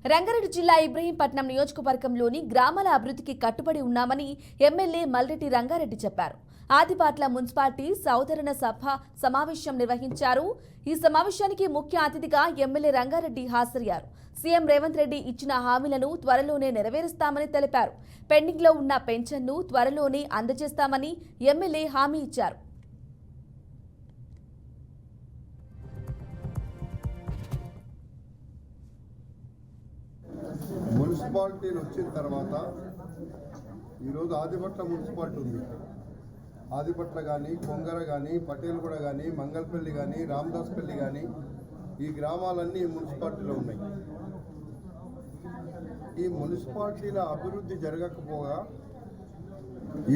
రంగారెడ్డి జిల్లా ఇబ్రహీంపట్నం నియోజకవర్గంలోని గ్రామాల అభివృద్ధికి కట్టుబడి ఉన్నామని ఎమ్మెల్యే మల్రెడ్డి రంగారెడ్డి చెప్పారు. ఆదిపాట్ల మున్సిపాలిటీ సౌదరణ సభ సమావేశం నిర్వహించారు. ఈ సమావేశానికి ముఖ్య అతిథిగా ఎమ్మెల్యే రంగారెడ్డి హాజరయ్యారు. సీఎం రేవంత్ రెడ్డి ఇచ్చిన హామీలను త్వరలోనే నెరవేరుస్తామని తెలిపారు. పెండింగ్లో ఉన్న పెన్షన్ను త్వరలోనే అందజేస్తామని ఎమ్మెల్యే హామీ ఇచ్చారు. మున్సిపాలిటీలు వచ్చిన తర్వాత ఈరోజు ఆదిపట్ల మున్సిపాలిటీ ఉంది. ఆదిపట్ల కానీ, కొంగర కానీ, పటేల్గూడ కానీ, మంగళపల్లి కానీ, రామదాస్పల్లి కానీ ఈ గ్రామాలన్నీ మున్సిపాలిటీలో ఉన్నాయి. ఈ మున్సిపాలిటీల అభివృద్ధి జరగకపోగా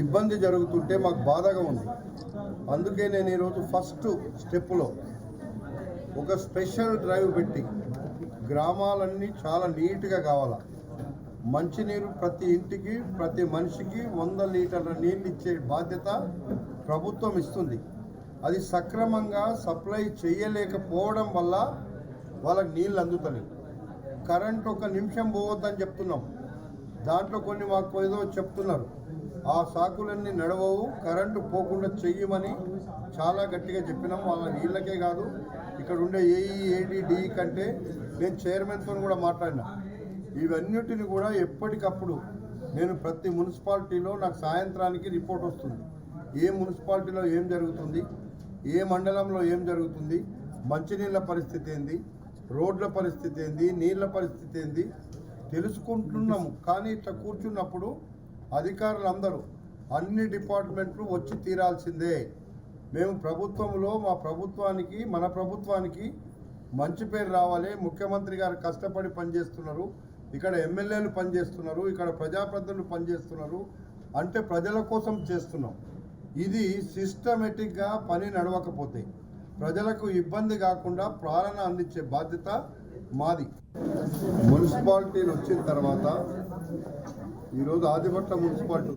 ఇబ్బంది జరుగుతుంటే మాకు బాధగా ఉంది. అందుకే నేను ఈరోజు ఫస్ట్ స్టెప్లో ఒక స్పెషల్ డ్రైవ్ పెట్టి గ్రామాలన్నీ చాలా నీట్గా కావాలా, మంచినీరు ప్రతి ఇంటికి ప్రతి మనిషికి 100 లీటర్ల నీళ్ళు ఇచ్చే బాధ్యత ప్రభుత్వం ఇస్తుంది. అది సక్రమంగా సప్లై చేయలేకపోవడం వల్ల వాళ్ళకి నీళ్ళు అందుతున్నాయి. కరెంట్ ఒక నిమిషం పోవద్దని చెప్తున్నాం, దాంట్లో కొన్ని మాకు ఏదో చెప్తున్నారు. ఆ సాకులన్నీ నడవవు, కరెంటు పోకుండా చెయ్యమని చాలా గట్టిగా చెప్పినాం. వాళ్ళ నీళ్ళకే కాదు, ఇక్కడ ఉండే ఏఈ ఏడీ డిఈ కంటే నేను చైర్మన్తో కూడా మాట్లాడినా. ఇవన్నిటిని కూడా ఎప్పటికప్పుడు నేను ప్రతి మున్సిపాలిటీలో నాకు సాయంత్రానికి రిపోర్ట్ వస్తుంది. ఏ మున్సిపాలిటీలో ఏం జరుగుతుంది, ఏ మండలంలో ఏం జరుగుతుంది, మంచినీళ్ళ పరిస్థితి ఏంది, రోడ్ల పరిస్థితి ఏంది, నీళ్ళ పరిస్థితి ఏంది తెలుసుకుంటున్నాము. కానీ ఇట్లా కూర్చున్నప్పుడు అధికారులందరూ అన్ని డిపార్ట్మెంట్లు వచ్చి తీరాల్సిందే. మేము ప్రభుత్వంలో మన ప్రభుత్వానికి మంచి పేరు రావాలి. ముఖ్యమంత్రి గారు కష్టపడి పనిచేస్తున్నారు, ఇక్కడ ఎమ్మెల్యేలు పనిచేస్తున్నారు, ఇక్కడ ప్రజాప్రతినిధులు పనిచేస్తున్నారు అంటే ప్రజల కోసం చేస్తున్నాం. ఇది సిస్టమేటిక్గా పని నడవకపోతే ప్రజలకు ఇబ్బంది కాకుండా పాలన అందించే బాధ్యత మాది. మున్సిపాలిటీలు వచ్చిన తర్వాత ఈరోజు ఆదిపట్ల మున్సిపాలిటీ